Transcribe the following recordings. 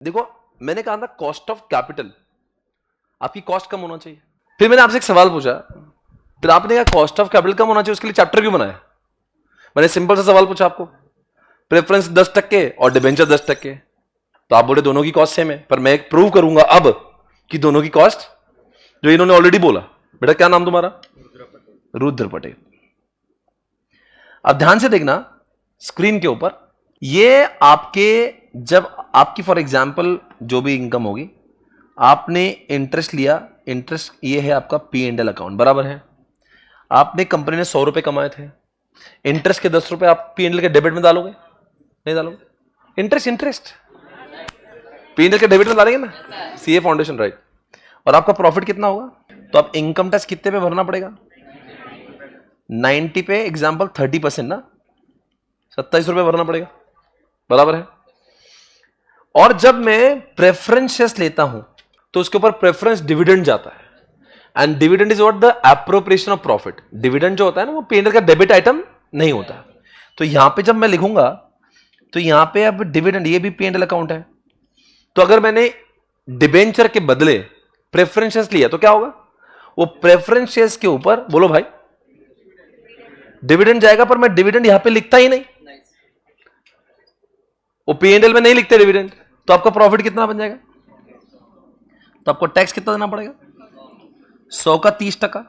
देखो मैंने कहा था कॉस्ट ऑफ कैपिटल, आपकी कॉस्ट कम होना चाहिए। फिर मैंने आपसे एक सवाल पूछा, फिर आपने कहा कॉस्ट ऑफ कैपिटल कम होना चाहिए, उसके लिए चैप्टर क्यों बनाया? मैंने सिंपल सा सवाल पूछा आपको, प्रेफरेंस 10% और डिबेंचर 10%, तो आप बोले दोनों की कॉस्ट सेम है, पर मैं एक प्रूव करूंगा अब कि दोनों की कॉस्ट, जो इन्होंने ऑलरेडी बोला। बेटा क्या नाम तुम्हारा? रुद्र पटेल। अब ध्यान से देखना स्क्रीन के ऊपर, ये आपके, जब आपकी फॉर एग्जांपल जो भी इनकम होगी, आपने इंटरेस्ट लिया, इंटरेस्ट ये है आपका P&L अकाउंट, बराबर है। आपने कंपनी ने 100 रुपए कमाए थे, इंटरेस्ट के 10 रुपए आप P&L के डेबिट में डालोगे? नहीं डालोगे? इंटरेस्ट P&L के डेबिट में डालेंगे ना, CA फाउंडेशन, राइट। और आपका प्रॉफिट कितना होगा? तो आप इनकम टैक्स कितने पे भरना पड़ेगा? 90 पे, एग्जाम्पल 30% ना, 27 रुपए भरना पड़ेगा, बराबर है। और जब मैं प्रेफरेंस शेयर्स लेता हूं तो उसके ऊपर प्रेफरेंस डिविडेंड जाता है, and dividend is what? The appropriation of profit. Dividend जो होता है ना, वो P&L का डेबिट आइटम नहीं होता। तो यहां पे जब मैं लिखूंगा तो यहां पे अब डिविडेंड, ये भी P&L अकाउंट है। तो अगर मैंने डिबेंचर के बदले प्रेफरेंस शेयर्स लिया तो क्या होगा? वो प्रेफरेंस शेयर्स के ऊपर, बोलो भाई, डिविडेंड जाएगा, पर मैं डिविडेंड यहां पे लिखता ही नहीं, वो P&L में नहीं लिखते डिविडेंड। तो आपका प्रॉफिट कितना बन जाएगा? तो आपको टैक्स कितना देना पड़ेगा? 100 का 30%,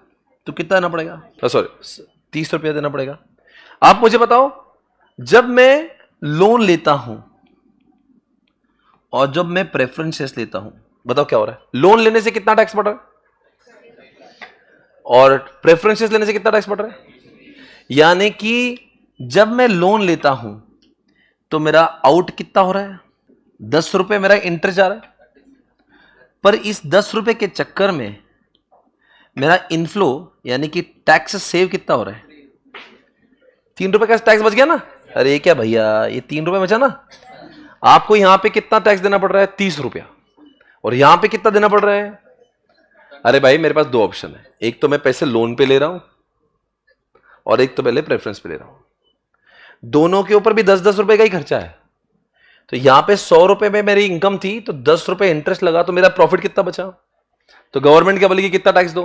तो कितना देना पड़ेगा? सॉरी 30 रुपया देना पड़ेगा। आप मुझे बताओ, जब मैं लोन लेता हूं और जब मैं प्रेफरेंस शेयर्स लेता हूं, बताओ क्या हो रहा है? लोन लेने से कितना टैक्स बढ़ रहा है और प्रेफरेंस शेयर्स लेने से कितना टैक्स बढ़ रहा है? यानी कि जब मैं लोन लेता हूं तो मेरा आउट कितना हो रहा है? 10 रुपए मेरा इंटरेस्ट जा रहा है, पर इस 10 रुपए के चक्कर में मेरा इनफ्लो यानी कि टैक्स सेव कितना हो रहा है? 3 रुपए का टैक्स बच गया ना। अरे क्या भैया, ये 3 रुपए बचा ना। आपको यहां पे कितना टैक्स देना पड़ रहा है? 30 रुपया। और यहां पे कितना देना पड़ रहा है? अरे भाई मेरे पास दो ऑप्शन है, एक तो मैं पैसे लोन पे ले रहा हूं और एक तो पहले प्रेफरेंस पे ले रहा हूं। दोनों के ऊपर भी 10-10 रुपए का ही खर्चा है। तो यहां पे 100 रुपए में मेरी इनकम थी, तो 10 रुपए इंटरेस्ट लगा, तो मेरा प्रॉफिट कितना बचा? तो गवर्नमेंट क्या बोलेगी कितना टैक्स दो?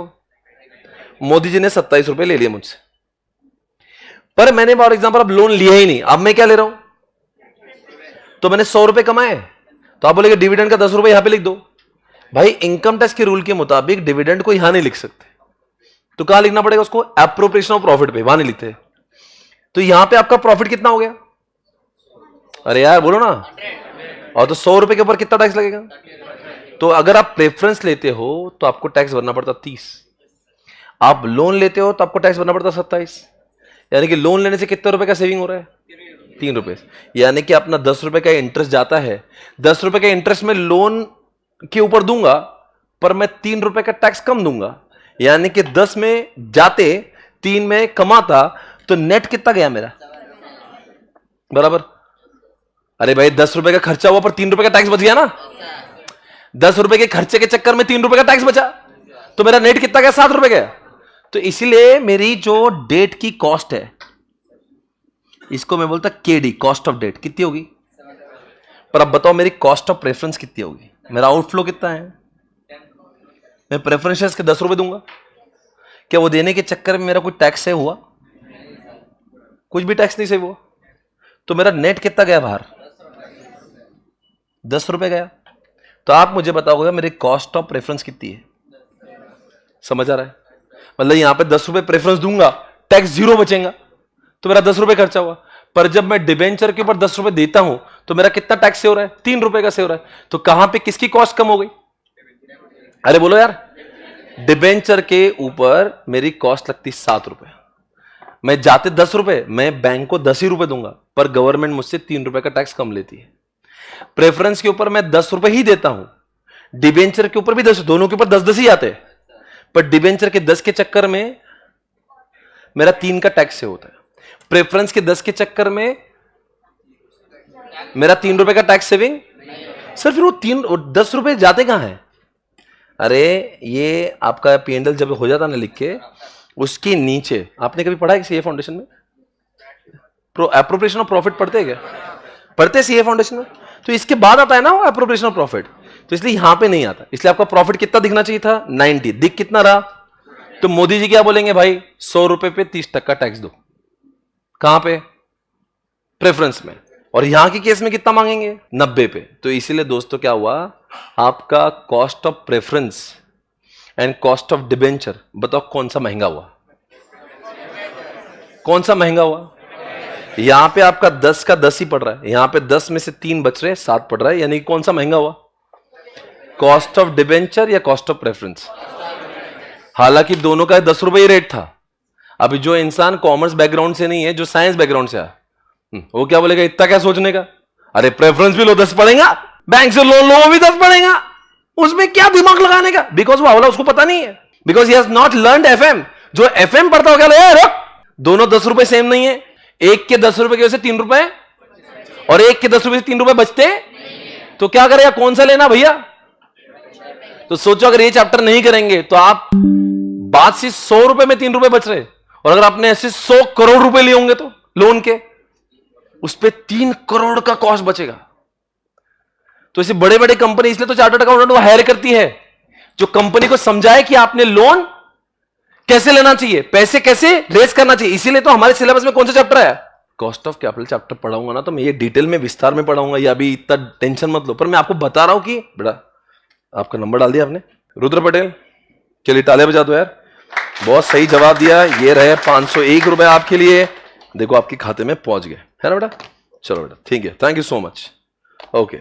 मोदी जी ने 27 रुपए ले लिए मुझसे, पर मैंने फॉर एग्जांपल अब लोन लिया ही नहीं, अब मैं क्या ले रहा हूं? तो मैंने 100 रुपए कमाए, तो आप बोलेंगे डिविडेंड का 10 रुपए यहां पे लिख दो। भाई इनकम टैक्स के रूल के मुताबिक डिविडेंड को यहां नहीं लिख सकते, तो कहां लिखना पड़ेगा उसको? एप्रोप्रिएशन ऑफ प्रॉफिट पे, वहां नहीं लिखते। तो यहां पे आपका प्रॉफिट कितना हो गया? अरे यार बोलो ना। और तो 100 रुपए के ऊपर कितना टैक्स लगेगा? तो अगर आप प्रेफरेंस लेते हो तो आपको टैक्स भरना पड़ता 30, आप लोन लेते हो तो आपको टैक्स भरना पड़ता 27। यानी कि लोन लेने से कितने रुपए का सेविंग हो रहा है? 3 रुपए। यानी कि अपना 10 रुपए का इंटरेस्ट जाता है, 10 रुपए का इंटरेस्ट में लोन के ऊपर दूंगा, पर मैं 3 रुपए का टैक्स कम दूंगा। यानी कि 10 में जाते 3 में कमाता, तो नेट कितना गया मेरा? बराबर। अरे भाई 10 रुपए का खर्चा हुआ पर 3 रुपए का टैक्स बच गया ना। 10 रुपए के खर्चे के चक्कर में 3 रुपए का टैक्स बचा, तो मेरा नेट कितना गया? 7 रुपए गया। तो इसीलिए मेरी जो डेट की कॉस्ट है, इसको मैं बोलता KD, कॉस्ट ऑफ डेट, कितनी होगी? पर अब बताओ मेरी कॉस्ट ऑफ प्रेफरेंस कितनी होगी? मेरा आउटफ्लो कितना है? मैं प्रेफरेंस के 10 रुपए दूंगा, क्या वो देने के चक्कर में मेरा कोई टैक्स सेव हुआ? कुछ भी टैक्स नहीं सेव हुआ। तो मेरा नेट कितना गया बाहर? 10 रुपए गया। तो आप मुझे बताओगे मेरी कॉस्ट ऑफ प्रेफरेंस कितनी है? समझ आ रहा है? मतलब यहां पे 10 रुपए प्रेफरेंस दूंगा, टैक्स 0 बचेगा, तो मेरा 10 रुपए खर्चा हुआ। पर जब मैं डिबेंचर के ऊपर 10 रुपए देता हूं तो मेरा कितना टैक्स सेव हो रहा है? 3 रुपए का सेव हो रहा है। तो कहां पे किसकी कॉस्ट कम हो गई? अरे बोलो यार। डिबेंचर के ऊपर मेरी कॉस्ट लगती 7 रुपए, मैं जाते 10 रुपए, मैं बैंक को 10 ही रुपए दूंगा, पर गवर्नमेंट मुझसे 3 रुपए का टैक्स कम लेती है। प्रेफरेंस के ऊपर मैं 10 रुपए ही देता हूं, डिबेंचर के ऊपर भी 10, दोनों के ऊपर 10-10 ही आते हैं, पर डिबेंचर के 10 के चक्कर में मेरा 3 का टैक्स से होता है, प्रेफरेंस के 10 के चक्कर में मेरा 3 रुपए का टैक्स सेविंग। सर फिर वो 10 रुपए जाते कहां हैं? अरे ये आपका P&L जब हो जाता ना लिख के, उसके नीचे आपने कभी पढ़ा है CA फाउंडेशन में? एप्रोप्रिएशन ऑफ प्रॉफिट पढ़ते हैं क्या? पढ़ते CA फाउंडेशन में? तो इसके बाद आता है ना वो एप्रोप्रिएशन ऑफ प्रॉफिट, तो इसलिए यहां पे नहीं आता। इसलिए आपका प्रॉफिट कितना दिखना चाहिए था 90, दिख कितना रहा? तो मोदी जी क्या बोलेंगे भाई 100 रुपए पे 30% टैक्स दो। कहां पे? प्रेफरेंस में। और यहां के केस में कितना मांगेंगे 90 पे। तो इसीलिए दोस्तों क्या हुआ, आपका cost of preference and cost of debenture, बताओ कौन सा महंगा हुआ? कौन सा महंगा हुआ? यहां पे आपका 10 का 10 ही पड़ रहा है, यहां पे 10 में से 3 बच रहे हैं, 7 पड़ रहा है, यानी कौन सा महंगा हुआ? कॉस्ट ऑफ डिबेंचर या कॉस्ट ऑफ प्रेफरेंस? हालांकि दोनों का 10 रुपए ही रेट था। अभी जो इंसान कॉमर्स बैकग्राउंड से नहीं है, जो साइंस बैकग्राउंड से है, वो क्या बोलेगा इतना क्या सोचने का, अरे प्रेफरेंस भी लो 10 पड़ेगा, बैंक से लोन लो वो भी 10 पड़ेगा, उसमें क्या दिमाग लगाने का? बिकॉज वो वाला उसको पता नहीं है, because he has not learned FM. जो एफएम पढ़ता हो क्या दोनों 10 रुपए सेम नहीं है, एक के 10 रुपए की वजह से 3 रुपए और एक के 10 रुपए से 3 रुपए बचते, तो क्या करेगा, कौन सा लेना भैया? तो सोचो अगर ये चैप्टर नहीं करेंगे तो आप बात से 100 रुपए में 3 रुपए बच रहे, और अगर आपने ऐसे 100 करोड़ रुपए लिए होंगे तो लोन के, उस पे 3 करोड़ का कॉस्ट बचेगा। तो ऐसे बड़े बड़े कंपनी इसलिए तो चार्टर्ड अकाउंटेंट वो हायर करती है, जो कंपनी को समझाए कि आपने लोन कैसे लेना चाहिए, पैसे कैसे रेज करना चाहिए। इसीलिए तो हमारे सिलेबस में कौन सा चैप्टर है? कॉस्ट ऑफ कैपिटल चैप्टर पढ़ाऊंगा ना तो मैं ये डिटेल में विस्तार में पढ़ाऊंगा, या अभी इतना टेंशन मत लो, पर मैं आपको बता रहा हूं कि बेटा आपका नंबर डाल दिया आपने, रुद्र पटेल, चलिए तालियां बजा दो यार, बहुत सही जवाब दिया। ये रहे 501 रुपए आपके लिए, देखो आपके खाते में पहुंच गए, है ना बेटा? चलो बेटा ठीक है, thank you so much, okay.